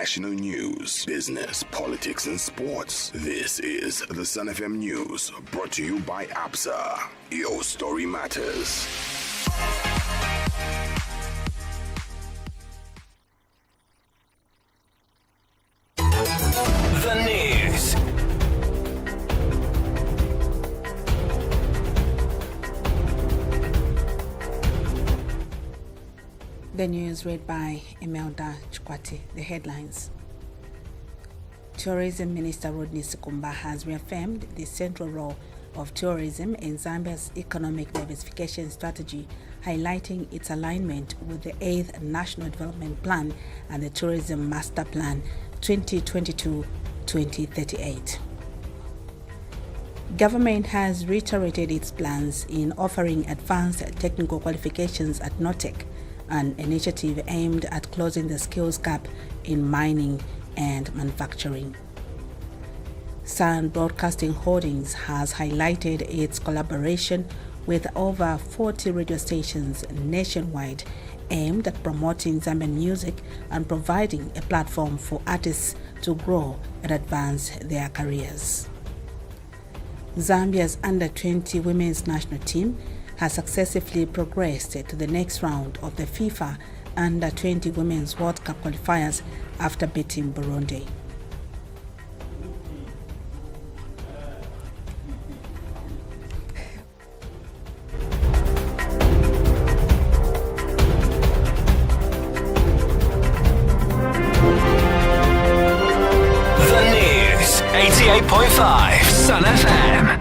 national news, business, politics, and sports. This is the Sun FM News, brought to you by ABSA. Your story matters. The news. The news read by Imelda Chukwati. The headlines. Tourism Minister Rodney Sikumba has reaffirmed the central role of tourism in Zambia's economic diversification strategy, highlighting its alignment with the 8th National Development Plan and the Tourism Master Plan 2022-2038. Government has reiterated its plans in offering advanced technical qualifications at NOTEC, an initiative aimed at closing the skills gap in mining and manufacturing. Sun Broadcasting Holdings has highlighted its collaboration with over 40 radio stations nationwide aimed at promoting Zambian music and providing a platform for artists to grow and advance their careers. Zambia's under-20 women's national team has successfully progressed to the next round of the FIFA Under-20 Women's World Cup qualifiers after beating Burundi. The news, 88.5 Sun FM.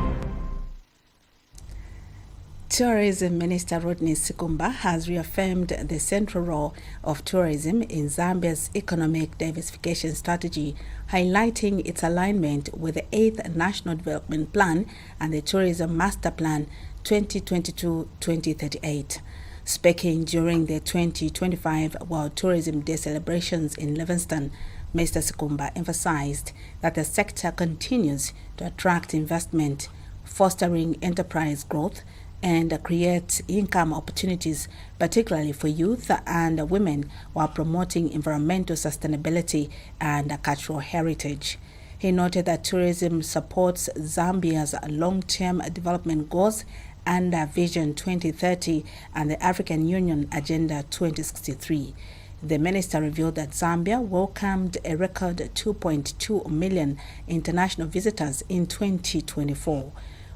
Tourism Minister Rodney Sikumba has reaffirmed the central role of tourism in Zambia's economic diversification strategy, highlighting its alignment with the 8th National Development Plan and the Tourism Master Plan 2022-2038. Speaking during the 2025 World Tourism Day celebrations in Livingston, Mr. Sikumba emphasized that the sector continues to attract investment, fostering enterprise growth, and create income opportunities, particularly for youth and women, while promoting environmental sustainability and cultural heritage. He noted that tourism supports Zambia's long-term development goals under Vision 2030 and the African Union Agenda 2063. The minister revealed that Zambia welcomed a record 2.2 million international visitors in 2024.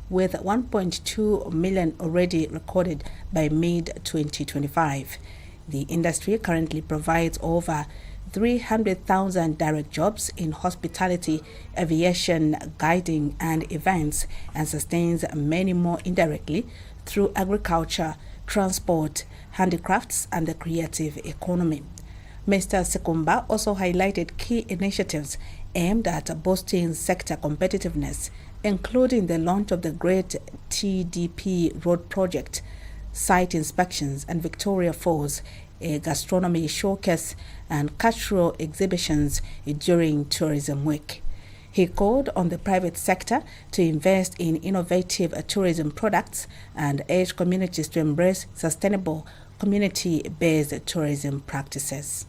with 1.2 million already recorded by mid-2025. The industry currently provides over 300,000 direct jobs in hospitality, aviation, guiding, and events, and sustains many more indirectly through agriculture, transport, handicrafts, and the creative economy. Mr. Sikumba also highlighted key initiatives aimed at boosting sector competitiveness, including the launch of the Great TDP Road Project, site inspections, and Victoria Falls, a gastronomy showcase, and cultural exhibitions during Tourism Week. He called on the private sector to invest in innovative tourism products and urged communities to embrace sustainable, community-based tourism practices.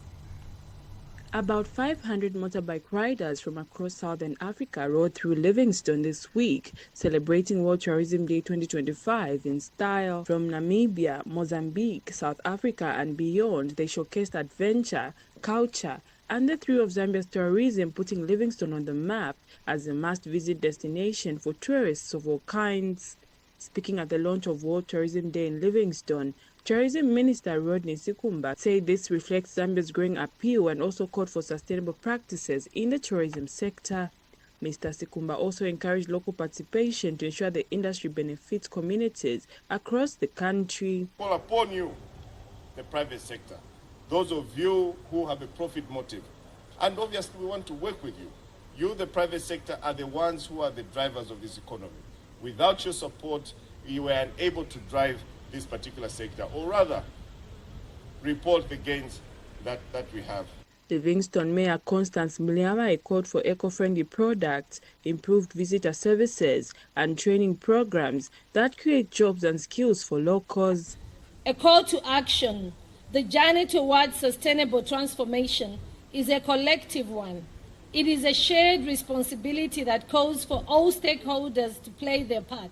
About 500 motorbike riders from across Southern Africa rode through Livingstone this week, celebrating World Tourism Day 2025 in style. From Namibia, Mozambique, South Africa, and beyond, they showcased adventure, culture, and the thrill of Zambia's tourism, putting Livingstone on the map as a must-visit destination for tourists of all kinds. Speaking at the launch of World Tourism Day in Livingstone, Tourism Minister Rodney Sikumba said this reflects Zambia's growing appeal and also called for sustainable practices in the tourism sector. Mr. Sikumba also encouraged local participation to ensure the industry benefits communities across the country. Call upon you, the private sector, those of you who have a profit motive, and obviously we want to work with you. You, the private sector, are the ones who are the drivers of this economy. Without your support, you were unable to drive this particular sector, or rather, report the gains that we have. Livingstone Mayor Constance Mliama called for eco-friendly products, improved visitor services, and training programs that create jobs and skills for locals. A call to action. The journey towards sustainable transformation is a collective one. It is a shared responsibility that calls for all stakeholders to play their part.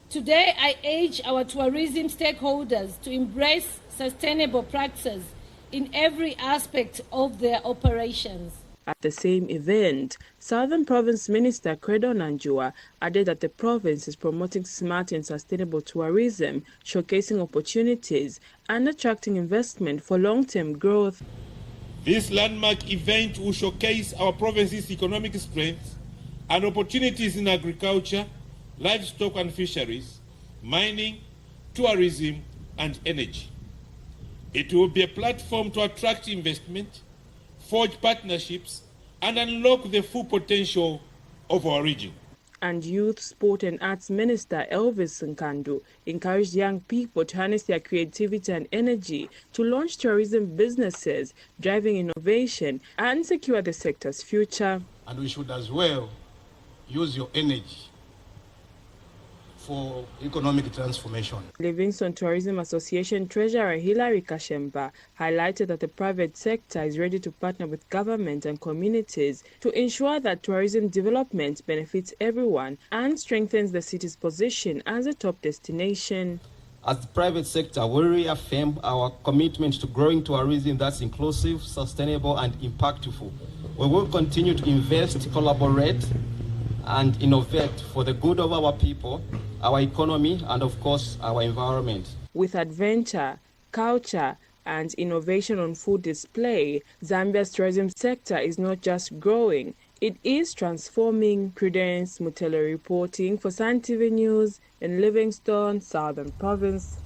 Today, I urge our tourism stakeholders to embrace sustainable practices in every aspect of their operations. At the same event, Southern Province Minister Credo Nanjua added that the province is promoting smart and sustainable tourism, showcasing opportunities and attracting investment for long-term growth. This landmark event will showcase our province's economic strengths and opportunities in agriculture, livestock and fisheries, mining, tourism and energy. It will be a platform to attract investment, forge partnerships and unlock the full potential of our region. And Youth, Sport and Arts Minister Elvis Nkandu encouraged young people to harness their creativity and energy to launch tourism businesses, driving innovation and secure the sector's future. And we should as well use your energy for economic transformation. Livingstone Tourism Association Treasurer Hilary Kashemba highlighted that the private sector is ready to partner with government and communities to ensure that tourism development benefits everyone and strengthens the city's position as a top destination. As the private sector, we reaffirm our commitment to growing tourism that's inclusive, sustainable and impactful. We will continue to invest, collaborate and innovate for the good of our people, our economy, and of course, our environment. With adventure, culture, and innovation on full display, Zambia's tourism sector is not just growing, it is transforming. Prudence Mutele reporting for Sun TV News in Livingstone, Southern Province.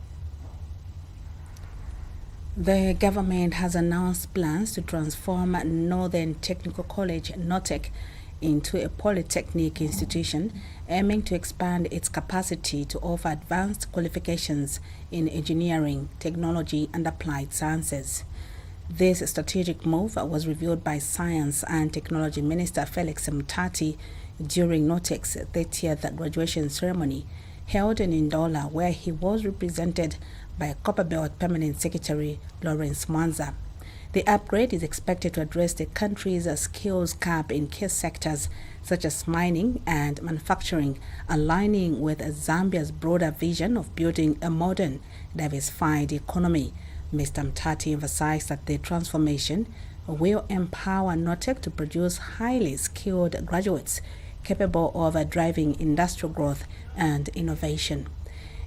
The government has announced plans to transform Northern Technical College, NOTEC, into a polytechnic institution, aiming to expand its capacity to offer advanced qualifications in engineering, technology and applied sciences. This strategic move was revealed by Science and Technology Minister Felix Mutati during NOTEC's 30th graduation ceremony held in Ndola, where he was represented by Copperbelt Permanent Secretary Lawrence Mwanza. The upgrade is expected to address the country's skills gap in key sectors such as mining and manufacturing, aligning with Zambia's broader vision of building a modern, diversified economy. Mr. Mtati emphasized that the transformation will empower NOTEC to produce highly skilled graduates capable of driving industrial growth and innovation.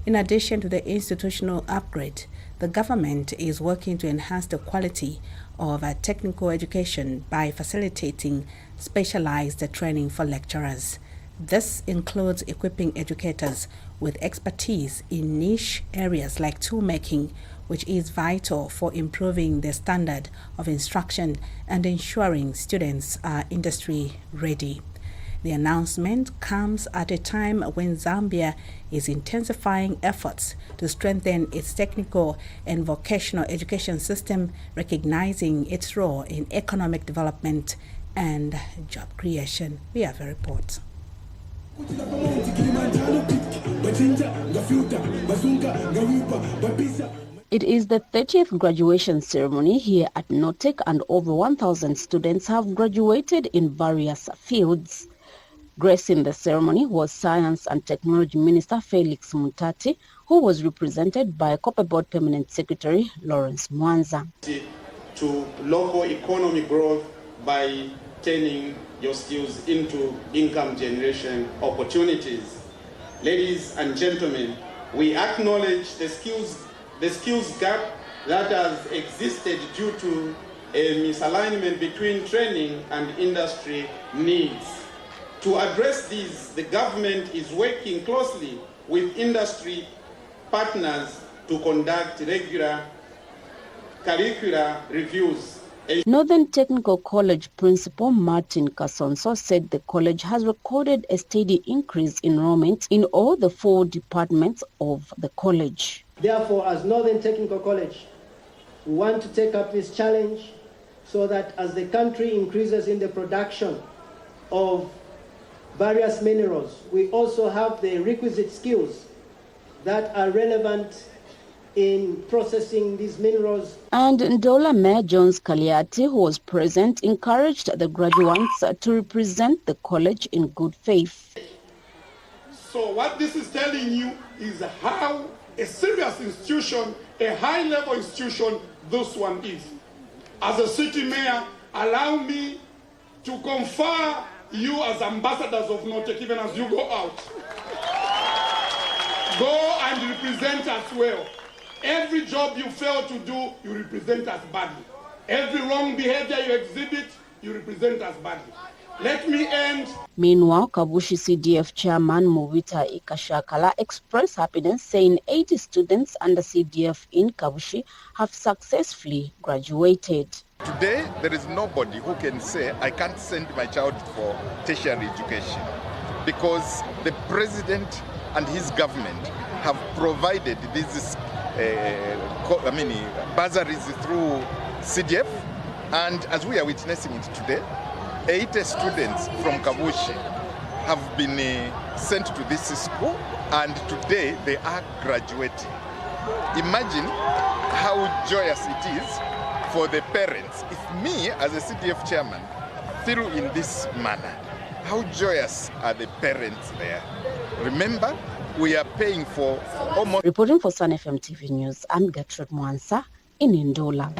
In addition to the institutional upgrade, the government is working to enhance the quality of technical education by facilitating specialized training for lecturers. This includes equipping educators with expertise in niche areas like toolmaking, which is vital for improving the standard of instruction and ensuring students are industry ready. The announcement comes at a time when Zambia is intensifying efforts to strengthen its technical and vocational education system, recognizing its role in economic development and job creation. We have a report. It is the 30th graduation ceremony here at NOTEC, and over 1,000 students have graduated in various fields. Gracing the ceremony was Science and Technology Minister Felix Mutati, who was represented by Copperbelt Permanent Secretary Lawrence Mwanza. To local economy growth by turning your skills into income generation opportunities. Ladies and gentlemen, we acknowledge the skills gap that has existed due to a misalignment between training and industry needs. To address these, the government is working closely with industry partners to conduct regular curricular reviews. Northern Technical College Principal Martin Kasonso said the college has recorded a steady increase in enrollment in all the 4 departments of the college. Therefore, as Northern Technical College, we want to take up this challenge so that as the country increases in the production of various minerals, we also have the requisite skills that are relevant in processing these minerals. And Ndola Mayor Jones Kaliati, who was present, encouraged the graduates to represent the college in good faith. So what this is telling you is how a serious institution, a high-level institution, this one is. As a city mayor, allow me to confer you as ambassadors of Notek, even as you go out. Go and represent us well. Every job you fail to do, you represent us badly. Every wrong behavior you exhibit, you represent us badly. Let me end. Meanwhile, Kabushi CDF chairman Movita Ikashakala expressed happiness, saying 80 students under CDF in Kabushi have successfully graduated. Today, there is nobody who can say, I can't send my child for tertiary education, because the president and his government have provided these bursaries through CDF, and as we are witnessing it today, 80 students from Kabushi have been sent to this school, and today they are graduating. Imagine how joyous it is for the parents. If me, as a CDF chairman, feel in this manner, how joyous are the parents there? Remember, we are paying for almost... Reporting for Sun FM TV News, I'm Gertrude Mwansa in Ndola.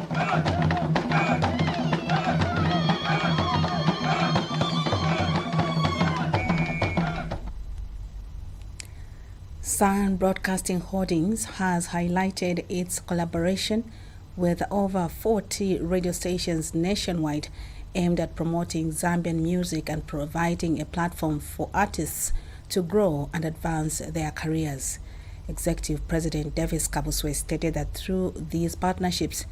Sun Broadcasting Holdings has highlighted its collaboration with over 40 radio stations nationwide aimed at promoting Zambian music and providing a platform for artists to grow and advance their careers. Executive President Davis Kabuswe stated that through these partnerships,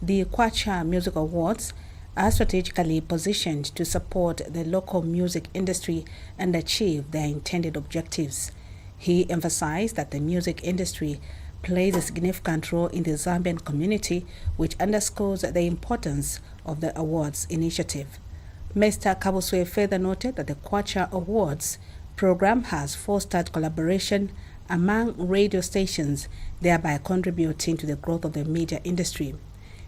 the Kwacha Music Awards are strategically positioned to support the local music industry and achieve their intended objectives. He emphasized that the music industry plays a significant role in the Zambian community, which underscores the importance of the awards initiative. Mr. Kabuswe further noted that the Kwacha Awards program has fostered collaboration among radio stations, thereby contributing to the growth of the media industry.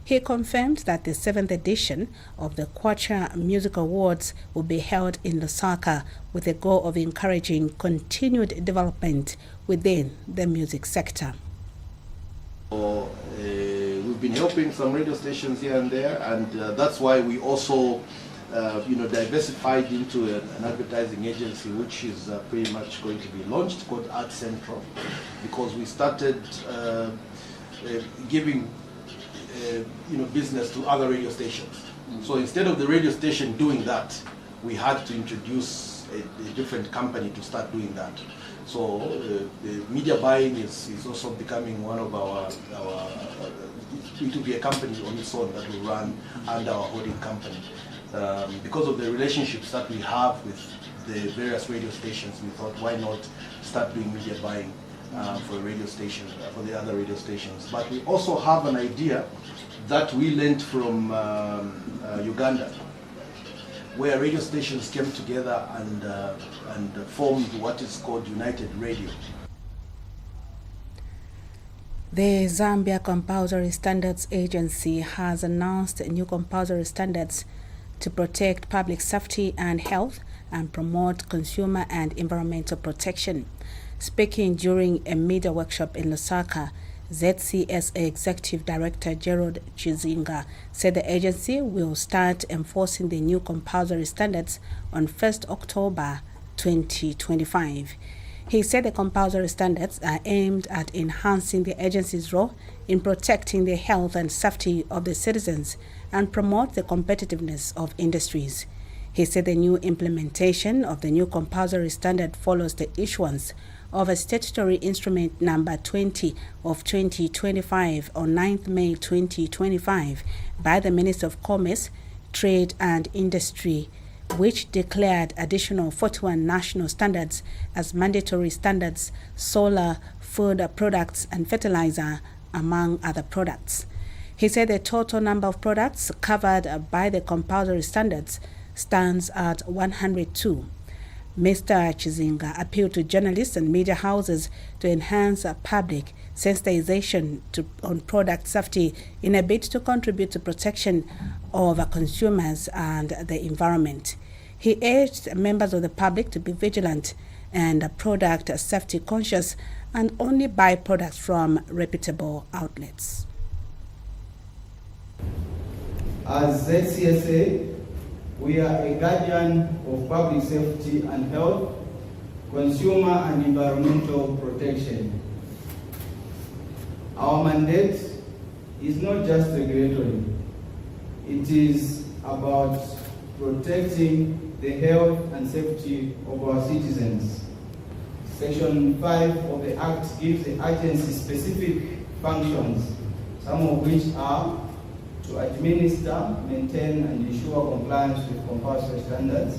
He confirmed that the 7th edition of the Kwacha Music Awards will be held in Lusaka with the goal of encouraging continued development within the music sector. We've been helping some radio stations here and there, and that's why we also diversified into an advertising agency, which is pretty much going to be launched, called Art Central, because we started giving business to other radio stations. So instead of the radio station doing that, we had to introduce a different company to start doing that. So the media buying is also becoming one of our it will be a company on its own that will run under our holding company. Because of the relationships that we have with the various radio stations, we thought, why not start doing media buying for radio stations, for the other radio stations. But we also have an idea that we learned from Uganda, where radio stations came together and formed what is called United Radio. The Zambia Compulsory Standards Agency has announced new compulsory standards to protect public safety and health and promote consumer and environmental protection. Speaking during a media workshop in Lusaka, ZCSA Executive Director Gerald Chizinga said the agency will start enforcing the new compulsory standards on 1st October 2025. He said the compulsory standards are aimed at enhancing the agency's role in protecting the health and safety of the citizens and promote the competitiveness of industries. He said the new implementation of the new compulsory standard follows the issuance of a statutory instrument number 20 of 2025 on 9th May 2025 by the Minister of Commerce, Trade and Industry, which declared additional 41 national standards as mandatory standards, solar, food products and fertilizer, among other products. He said the total number of products covered by the compulsory standards stands at 102. Mr. Chizinga appealed to journalists and media houses to enhance public sensitization on product safety in a bid to contribute to protection of consumers and the environment. He urged members of the public to be vigilant and product safety conscious and only buy products from reputable outlets. As ZCSA, we are a guardian of public safety and health, consumer and environmental protection. Our mandate is not just regulatory. It is about protecting the health and safety of our citizens. Section 5 of the Act gives the agency specific functions, some of which are to administer, maintain, and ensure compliance with compulsory standards.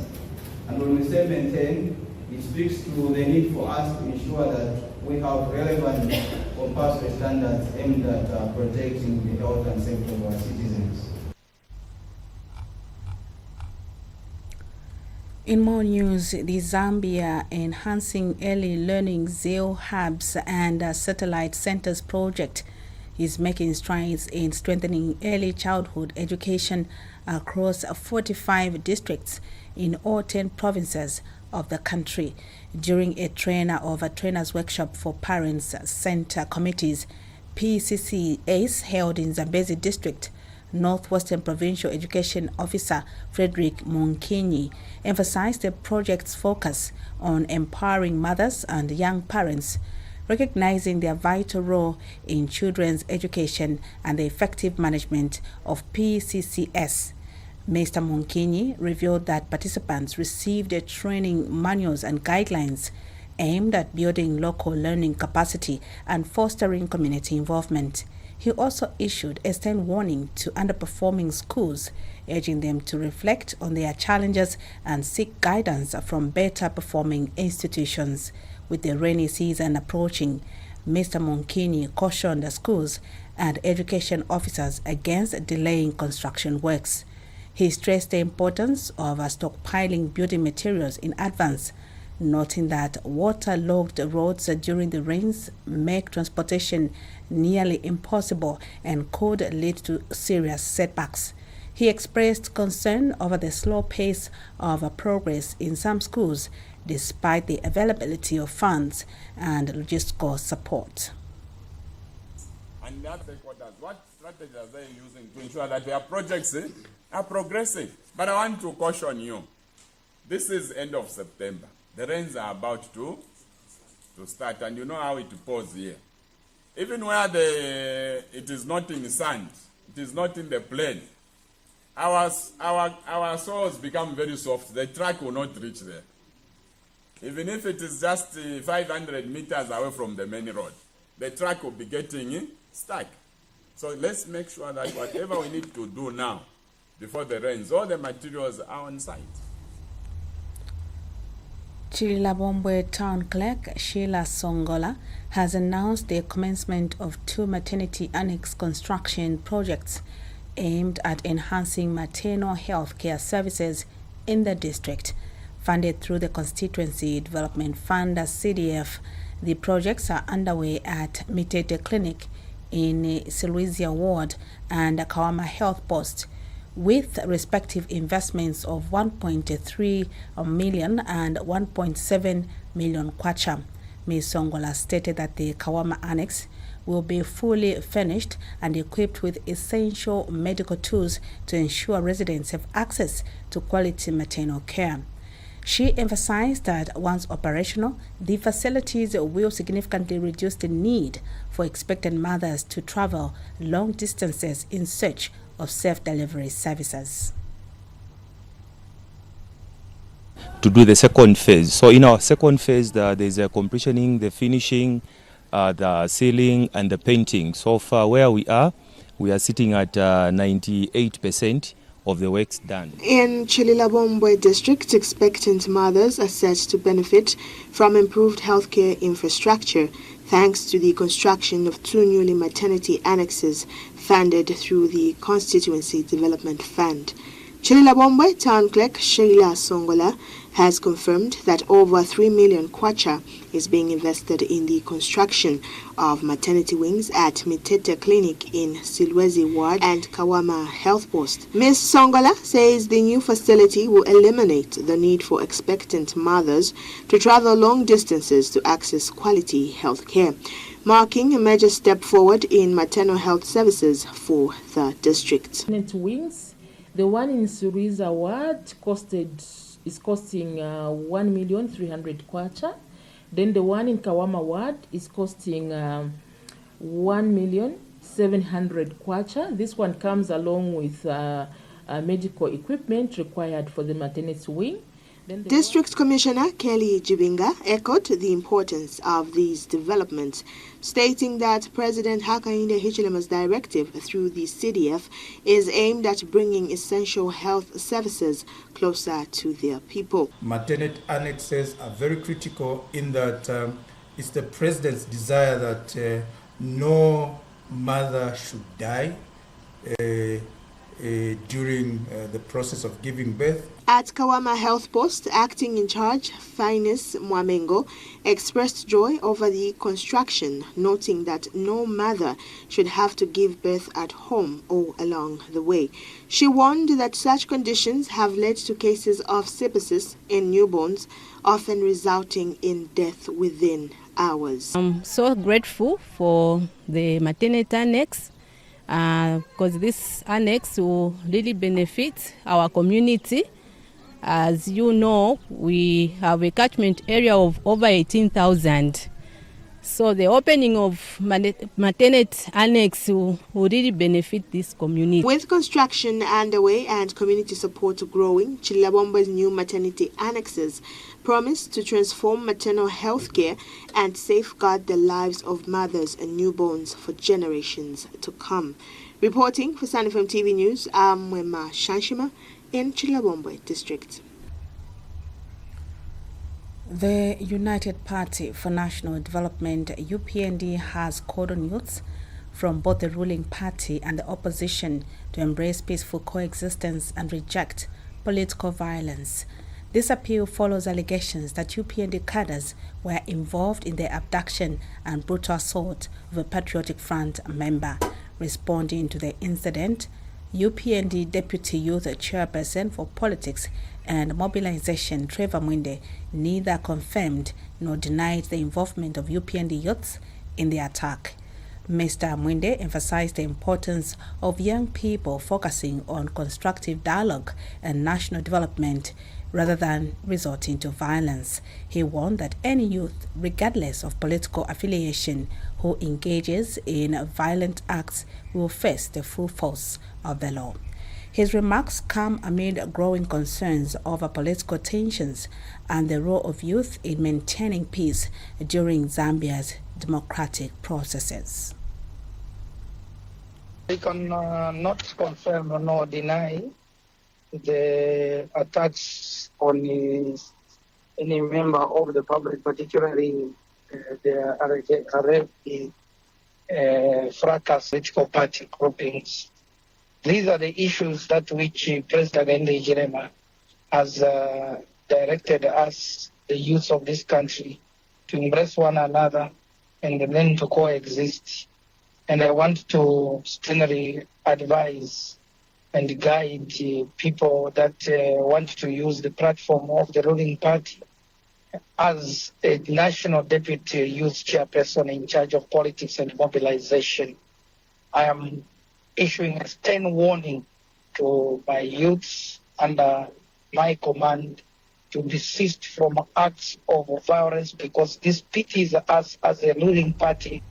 And when we say maintain, it speaks to the need for us to ensure that we have relevant compulsory standards aimed at protecting the health and safety of our citizens. In more news, the Zambia Enhancing Early Learning ZEO Hubs and Satellite Centers project is making strides in strengthening early childhood education across 45 districts in all 10 provinces of the country. During a trainers workshop for parents center committees, PCCAs held in Zambezi District, Northwestern Provincial Education Officer Frederick Monkinyi emphasized the project's focus on empowering mothers and young parents, recognizing their vital role in children's education and the effective management of PCCS. Mr. Monkinyi revealed that participants received training manuals and guidelines aimed at building local learning capacity and fostering community involvement. He also issued a stern warning to underperforming schools, urging them to reflect on their challenges and seek guidance from better performing institutions. With the rainy season approaching, Mr. Monkinyi cautioned the schools and education officers against delaying construction works. He stressed the importance of stockpiling building materials in advance, noting that waterlogged roads during the rains make transportation nearly impossible and could lead to serious setbacks. He expressed concern over the slow pace of progress in some schools, despite the availability of funds and logistical support. And that's what strategies are they using to ensure that their projects are progressive? But I want to caution you. This is end of September. The rains are about to start, and you know how it pours here. Even where it is not in the sand, it is not in the plain, our soils become very soft. The truck will not reach there. Even if it is just 500 meters away from the main road, the truck will be getting stuck. So let's make sure that whatever we need to do now, before the rains, all the materials are on site. Chililabombwe Town Clerk Sheila Songola has announced the commencement of 2 maternity annex construction projects aimed at enhancing maternal health care services in the district. Funded through the Constituency Development Fund CDF, the projects are underway at Mitete Clinic in Siluizia Ward and Kawama Health Post, with respective investments of 1.3 million and 1.7 million kwacha. Ms. Songola stated that the Kawama Annex will be fully furnished and equipped with essential medical tools to ensure residents have access to quality maternal care. She emphasized that once operational, the facilities will significantly reduce the need for expectant mothers to travel long distances in search of self-delivery services. To do the second phase. So in our second phase, there's a completioning, the finishing, the sealing and the painting. So far where we are sitting at 98% of the works done. In Chililabombwe district, expectant mothers are set to benefit from improved healthcare infrastructure thanks to the construction of 2 newly maternity annexes funded through the Constituency Development Fund. Chililabombwe Town Clerk Sheila Songola has confirmed that over 3 million kwacha is being invested in the construction of maternity wings at Mitete Clinic in Silwezi Ward and Kawama Health Post. Ms. Songola says the new facility will eliminate the need for expectant mothers to travel long distances to access quality health care, marking a major step forward in maternal health services for the district. Wings, the one in Suriza Ward is costing 1,300,000 kwacha. Then the one in Kawama Ward is costing 1,700,000 kwacha. This one comes along with medical equipment required for the maternity wing. District Commissioner Kelly Jibinga echoed the importance of these developments, stating that President Hakainde Hichilema's directive through the CDF is aimed at bringing essential health services closer to their people. Maternity annexes are very critical in that it's the President's desire that no mother should die during the process of giving birth. At Kawama Health Post, acting in charge, Finus Mwamengo, expressed joy over the construction, noting that no mother should have to give birth at home or along the way. She warned that such conditions have led to cases of sepsis in newborns, often resulting in death within hours. I'm so grateful for the maternity annex, because this annex will really benefit our community. As you know, we have a catchment area of over 18,000. So the opening of maternity annex will really benefit this community. With construction underway and community support growing, Chilabomba's new maternity annexes promise to transform maternal health care and safeguard the lives of mothers and newborns for generations to come. Reporting for Sun FM TV News, I'm Wema Shanshima in Chilabombe District. The United Party for National Development, UPND, has called on youths from both the ruling party and the opposition to embrace peaceful coexistence and reject political violence. This appeal follows allegations that UPND cadres were involved in the abduction and brutal assault of a Patriotic Front member. Responding to the incident, UPND Deputy Youth Chairperson for Politics and Mobilization, Trevor Mwinde, neither confirmed nor denied the involvement of UPND youths in the attack. Mr. Mwinde emphasized the importance of young people focusing on constructive dialogue and national development rather than resorting to violence. He warned that any youth, regardless of political affiliation, who engages in violent acts will face the full force of the law. His remarks come amid growing concerns over political tensions and the role of youth in maintaining peace during Zambia's democratic processes. We can not confirm nor deny the attacks on any member of the public, particularly the fracas political party groupings. These are the issues that which President Hichilema has directed us, the youth of this country, to embrace one another and then to coexist. And I want to strongly advise and guide people that want to use the platform of the ruling party. As a national deputy youth chairperson in charge of politics and mobilization, I am issuing a stern warning to my youths under my command to desist from acts of violence, because this pities us as a ruling party.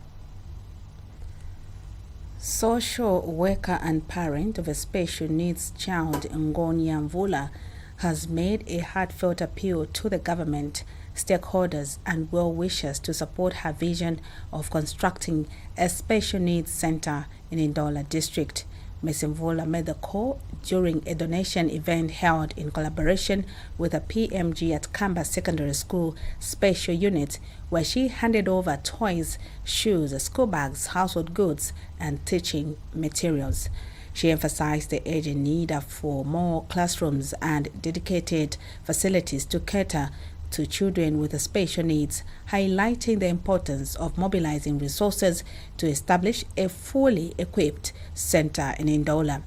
Social worker and parent of a special needs child, Ngonia Mvula, has made a heartfelt appeal to the government, stakeholders and well-wishers to support her vision of constructing a special needs center in Ndola district. Ms. Mvula made the call during a donation event held in collaboration with a PMG at Kamba Secondary School Special Unit, where she handed over toys, shoes, school bags, household goods, and teaching materials. She emphasized the urgent need for more classrooms and dedicated facilities to cater to children with special needs, highlighting the importance of mobilizing resources to establish a fully equipped center in Ndola.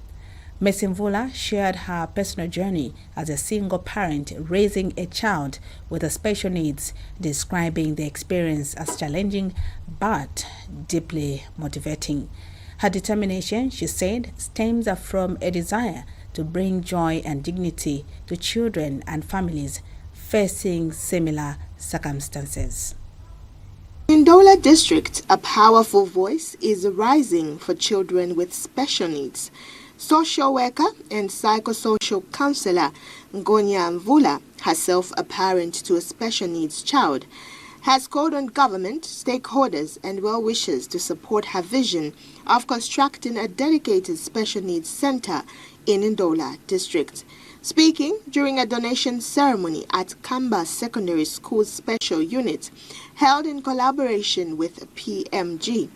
Ms. Mvula shared her personal journey as a single parent raising a child with special needs, describing the experience as challenging but deeply motivating. Her determination, she said, stems from a desire to bring joy and dignity to children and families facing similar circumstances. In Ndola District, a powerful voice is rising for children with special needs. Social worker and psychosocial counselor Ngonya Mvula, herself a parent to a special needs child, has called on government, stakeholders and well-wishers to support her vision of constructing a dedicated special needs center in Ndola District. Speaking during a donation ceremony at Kamba Secondary School Special Unit, held in collaboration with PMG,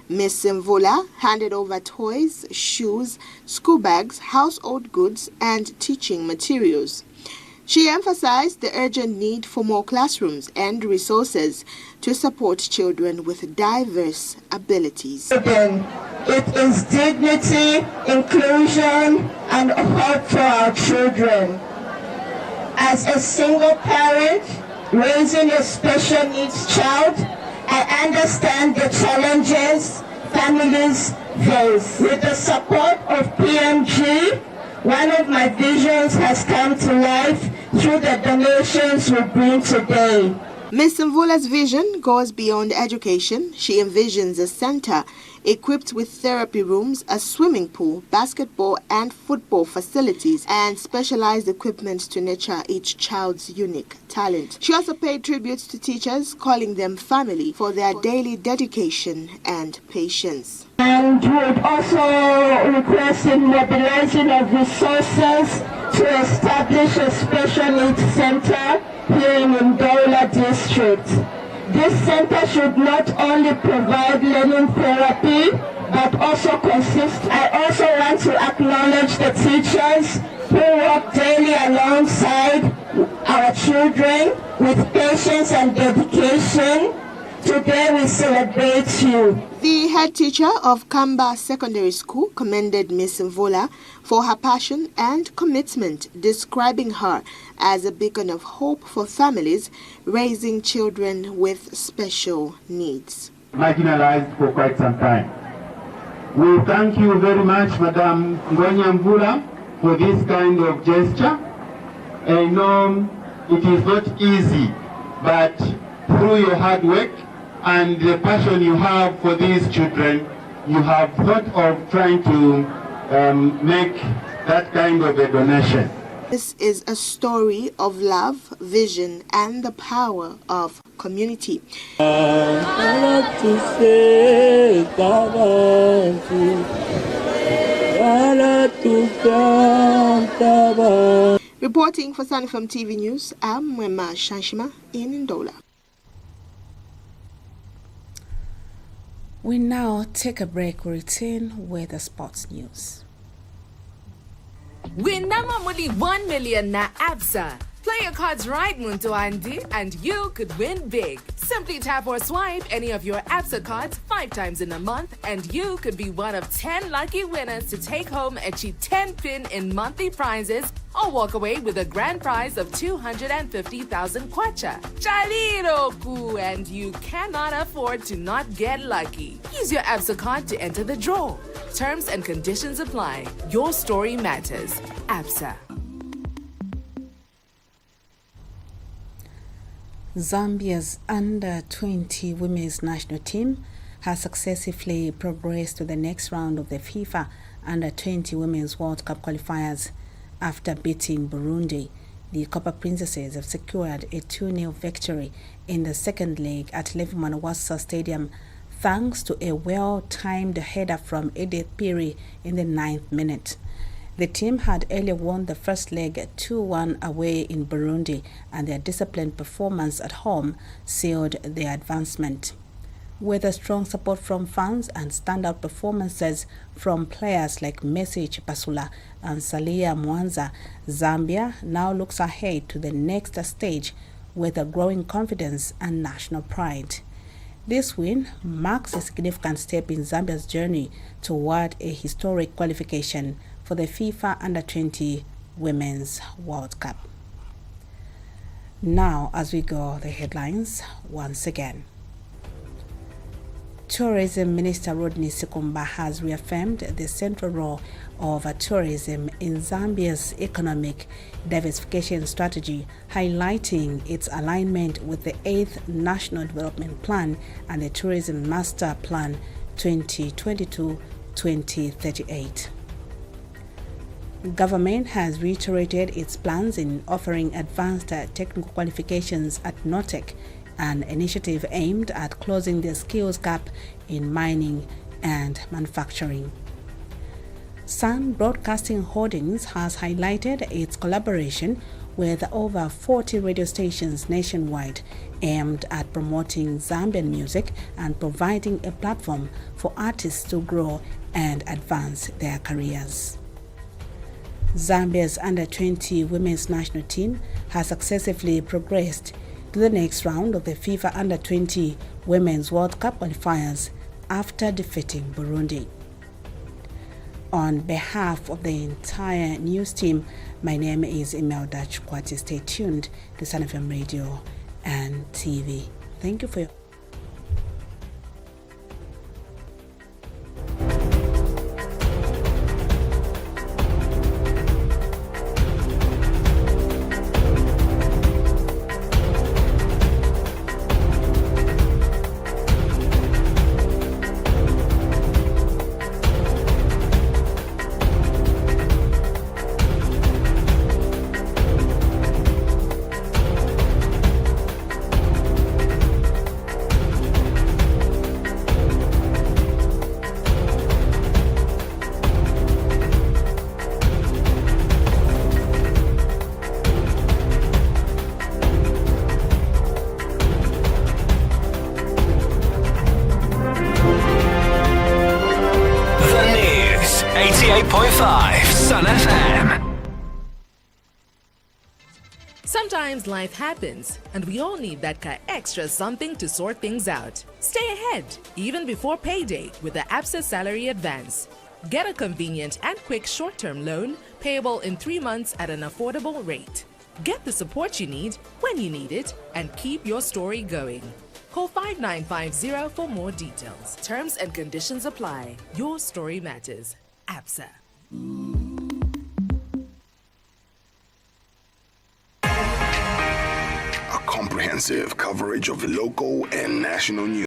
Ms. Mvula handed over toys, shoes, school bags, household goods, and teaching materials. She emphasized the urgent need for more classrooms and resources to support children with diverse abilities. It is dignity, inclusion, and hope for our children. As a single parent raising a special needs child, I understand the challenges families face. With the support of PMG, one of my visions has come to life through the donations we bring today. Ms. Mvula's vision goes beyond education. She envisions a center equipped with therapy rooms, a swimming pool, basketball and football facilities, and specialized equipment to nurture each child's unique talent. She also paid tribute to teachers, calling them family, for their daily dedication and patience. And would also request in mobilizing of resources to establish a special needs center here in Ndola District. This center should not only provide learning therapy, but also consist. I also want to acknowledge the teachers who work daily alongside our children with patience and dedication. Today we celebrate you. The head teacher of Kamba Secondary School commended Ms. Mvula for her passion and commitment, describing her as a beacon of hope for families raising children with special needs. Marginalized for quite some time. We thank you very much, Madam Ngonya Mvula, for this kind of gesture. I know it is not easy, but through your hard work and the passion you have for these children, you have thought of trying to make that kind of a donation. This is a story of love, vision, and the power of community. Reporting for Sanfam TV News, I'm Mwema Shanshima in Ndola. We now take a break. We return with the sports news. Win normally 1 million na ABSA. Play your cards right, Muntu Andy, and you could win big. Simply tap or swipe any of your ABSA cards 5 times in a month, and you could be one of 10 lucky winners to take home a cheap 10-pin in monthly prizes or walk away with a grand prize of 250,000 kwacha. Chaliroku, and you cannot afford to not get lucky. Use your ABSA card to enter the draw. Terms and conditions apply. Your story matters. ABSA. Zambia's under-20 women's national team has successfully progressed to the next round of the FIFA under-20 Women's World Cup qualifiers after beating Burundi. The Copper Princesses have secured a 2-0 victory in the second leg at Leviman Wassa Stadium thanks to a well-timed header from Edith Piri in the 9th minute. The team had earlier won the first leg 2-1 away in Burundi, and their disciplined performance at home sealed their advancement. With a strong support from fans and standout performances from players like Messi Chipasula and Salia Mwanza, Zambia now looks ahead to the next stage with a growing confidence and national pride. This win marks a significant step in Zambia's journey toward a historic qualification for the FIFA Under-20 Women's World Cup. Now, as we go, the headlines once again. Tourism Minister Rodney Sikumba has reaffirmed the central role of tourism in Zambia's economic diversification strategy, highlighting its alignment with the 8th National Development Plan and the Tourism Master Plan 2022-2038. Government has reiterated its plans in offering advanced technical qualifications at NOTEC, an initiative aimed at closing the skills gap in mining and manufacturing. Sun Broadcasting Holdings has highlighted its collaboration with over 40 radio stations nationwide aimed at promoting Zambian music and providing a platform for artists to grow and advance their careers. Zambia's Under-20 women's national team has successfully progressed to the next round of the FIFA Under-20 Women's World Cup qualifiers after defeating Burundi. On behalf of the entire news team, my name is Imelda Chukwati. Stay tuned to Sun FM Radio and TV. Thank you for your Sun FM. Sometimes life happens, and we all need that extra something to sort things out. Stay ahead, even before payday, with the ABSA Salary Advance. Get a convenient and quick short-term loan, payable in 3 months at an affordable rate. Get the support you need when you need it, and keep your story going. Call 5950 for more details. Terms and conditions apply. Your story matters. ABSA. A comprehensive coverage of local and national news.